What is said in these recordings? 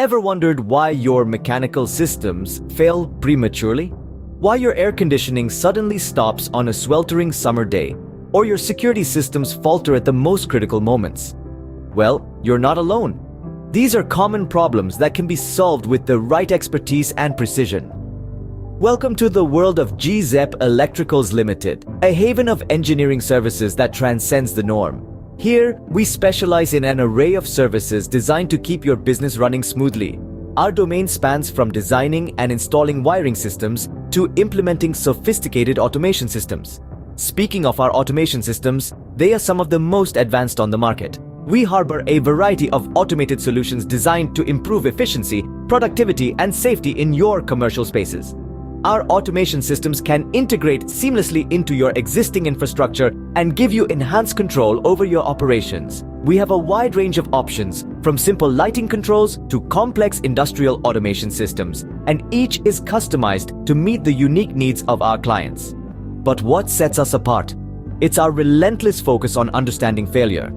Ever wondered why your mechanical systems fail prematurely? Why your air conditioning suddenly stops on a sweltering summer day? Or your security systems falter at the most critical moments? Well, you're not alone. These are common problems that can be solved with the right expertise and precision. Welcome to the world of GZEP Electricals Limited, a haven of engineering services that transcends the norm. Here, we specialize in an array of services designed to keep your business running smoothly. Our domain spans from designing and installing wiring systems to implementing sophisticated automation systems. Speaking of our automation systems, they are some of the most advanced on the market. We harbor a variety of automated solutions designed to improve efficiency, productivity, and safety in your commercial spaces. Our automation systems can integrate seamlessly into your existing infrastructure and give you enhanced control over your operations. We have a wide range of options, from simple lighting controls to complex industrial automation systems, and each is customized to meet the unique needs of our clients. But what sets us apart? It's our relentless focus on understanding failure.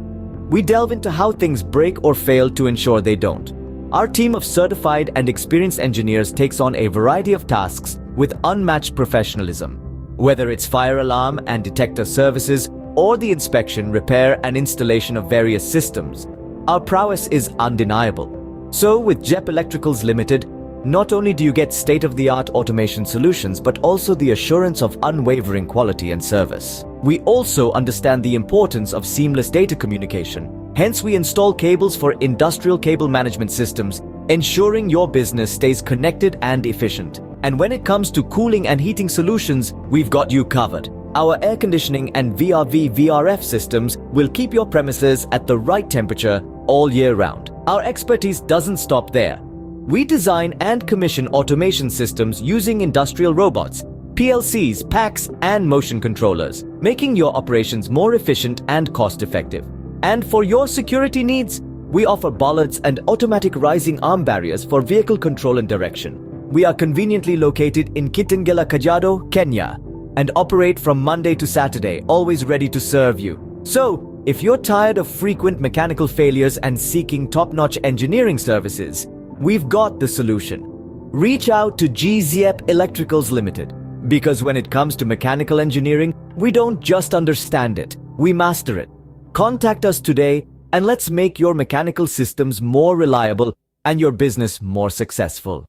We delve into how things break or fail to ensure they don't. Our team of certified and experienced engineers takes on a variety of tasks with unmatched professionalism. Whether it's fire alarm and detector services or the inspection, repair, and installation of various systems, our prowess is undeniable. So with GZEP Electricals Limited, not only do you get state-of-the-art automation solutions, but also the assurance of unwavering quality and service. We also understand the importance of seamless data communication. Hence, we install cables for industrial cable management systems, ensuring your business stays connected and efficient. And when it comes to cooling and heating solutions, we've got you covered. Our air conditioning and VRF systems will keep your premises at the right temperature all year round. Our expertise doesn't stop there. We design and commission automation systems using industrial robots, PLCs, packs, and motion controllers, making your operations more efficient and cost-effective. And for your security needs, we offer bollards and automatic rising arm barriers for vehicle control and direction. We are conveniently located in Kitengela, Kajiado, Kenya, and operate from Monday to Saturday, always ready to serve you. So, if you're tired of frequent mechanical failures and seeking top-notch engineering services, we've got the solution. Reach out to GZEP Electricals Limited, because when it comes to mechanical engineering, we don't just understand it, we master it. Contact us today and let's make your mechanical systems more reliable and your business more successful.